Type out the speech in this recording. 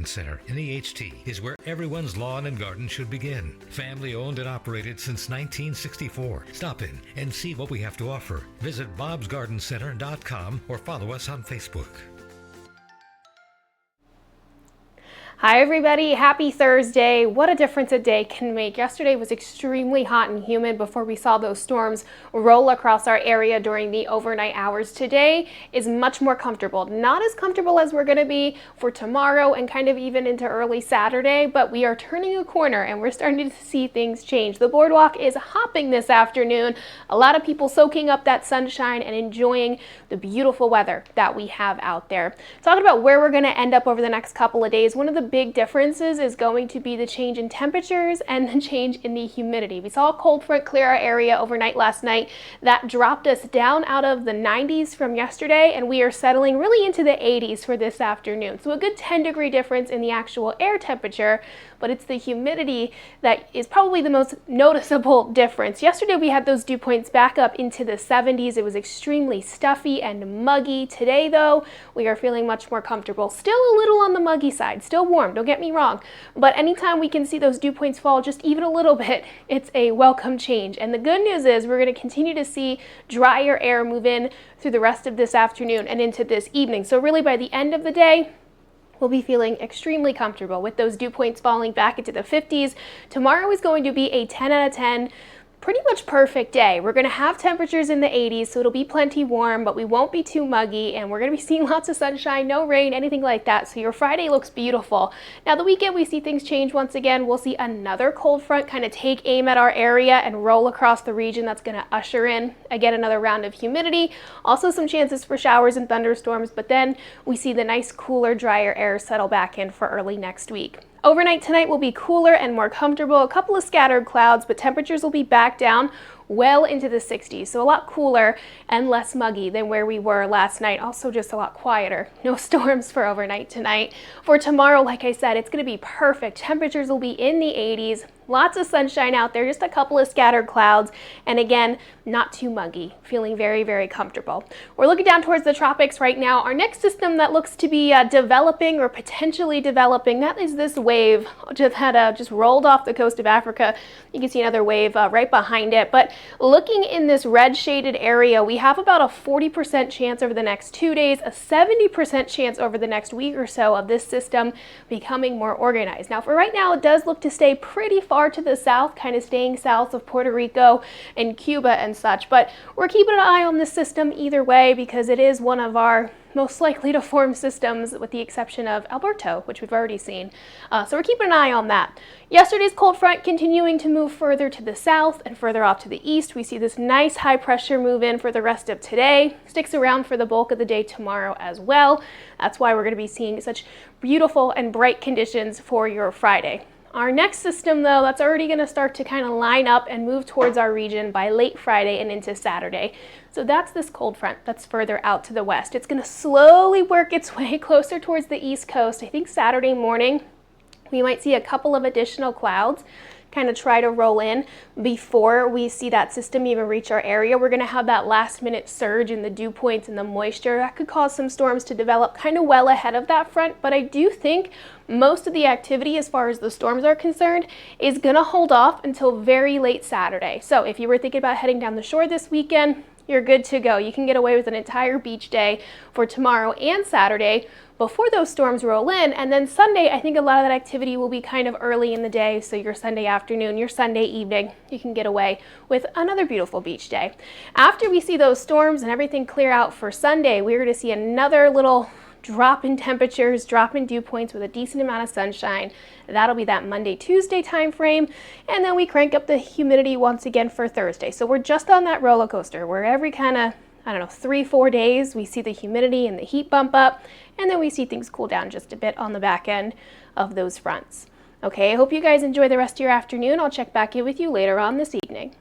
Center in EHT is where everyone's lawn and garden should begin. Family owned and operated since 1964. Stop in and see what we have to offer. Visit bobsgardencenter.com or follow us on Facebook. Hi everybody, happy Thursday. What a difference a day can make. Yesterday was extremely hot and humid before we saw those storms roll across our area during the overnight hours. Today is much more comfortable. Not as comfortable as we're going to be for tomorrow and kind of even into early Saturday, but we are turning a corner and we're starting to see things change. The boardwalk is hopping this afternoon. A lot of people soaking up that sunshine and enjoying the beautiful weather that we have out there. Talking about where we're going to end up over the next couple of days, one of the big differences is going to be the change in temperatures and the change in the humidity. We saw a cold front clear our area overnight last night. That dropped us down out of the 90s from yesterday, and we are settling really into the 80s for this afternoon. So a good 10-degree difference in the actual air temperature, but it's the humidity that is probably the most noticeable difference. Yesterday we had those dew points back up into the 70s. It was extremely stuffy and muggy. Today though, we are feeling much more comfortable. Still a little on the muggy side, still warm, don't get me wrong, but anytime we can see those dew points fall just even a little bit, it's a welcome change. And the good news is we're going to continue to see drier air move in through the rest of this afternoon and into this evening. So really by the end of the day, we'll be feeling extremely comfortable with those dew points falling back into the 50s. Tomorrow is going to be a 10 out of 10, pretty much perfect day. We're going to have temperatures in the 80s, so it'll be plenty warm, but we won't be too muggy, and we're going to be seeing lots of sunshine, no rain, anything like that. So your Friday looks beautiful. Now the weekend, we see things change once again. We'll see another cold front kind of take aim at our area and roll across the region. That's going to usher in, again, another round of humidity. Also some chances for showers and thunderstorms, but then we see the nice cooler, drier air settle back in for early next week. Overnight tonight will be cooler and more comfortable. A couple of scattered clouds, but temperatures will be back down well into the 60s. So a lot cooler and less muggy than where we were last night. Also just a lot quieter. No storms for overnight tonight. For tomorrow, like I said, it's going to be perfect. Temperatures will be in the 80s. Lots of sunshine out there, just a couple of scattered clouds. And again, not too muggy. Feeling very, very comfortable. We're looking down towards the tropics right now. Our next system that looks to be developing or potentially developing, that is this wave just rolled off the coast of Africa. You can see another wave right behind it. But looking in this red shaded area, we have about a 40% chance over the next 2 days, a 70% chance over the next week or so of this system becoming more organized. Now for right now, it does look to stay pretty far to the south, kind of staying south of Puerto Rico and Cuba and such, but we're keeping an eye on this system either way because it is one of our most likely to form systems with the exception of Alberto, which we've already seen. So we're keeping an eye on that. Yesterday's cold front continuing to move further to the south and further off to the east. We see this nice high pressure move in for the rest of today. Sticks around for the bulk of the day tomorrow as well. That's why we're going to be seeing such beautiful and bright conditions for your Friday. Our next system, though, that's already going to start to kind of line up and move towards our region by late Friday and into Saturday. So that's this cold front that's further out to the west. It's going to slowly work its way closer towards the east coast. I think Saturday morning we might see a couple of additional clouds kind of try to roll in before we see that system even reach our area. We're going to have that last minute surge in the dew points and the moisture. That could cause some storms to develop kind of well ahead of that front, but I do think most of the activity as far as the storms are concerned is going to hold off until very late Saturday. So if you were thinking about heading down the shore this weekend, you're good to go. You can get away with an entire beach day for tomorrow and Saturday before those storms roll in. And then Sunday, I think a lot of that activity will be kind of early in the day. So your Sunday afternoon, your Sunday evening, you can get away with another beautiful beach day. After we see those storms and everything clear out for Sunday, we're going to see another little drop in temperatures, drop in dew points with a decent amount of sunshine. That'll be that Monday, Tuesday time frame. And then we crank up the humidity once again for Thursday. So we're just on that roller coaster where every kind of, 3-4 days, we see the humidity and the heat bump up, and then we see things cool down just a bit on the back end of those fronts. Okay, I hope you guys enjoy the rest of your afternoon. I'll check back in with you later on this evening.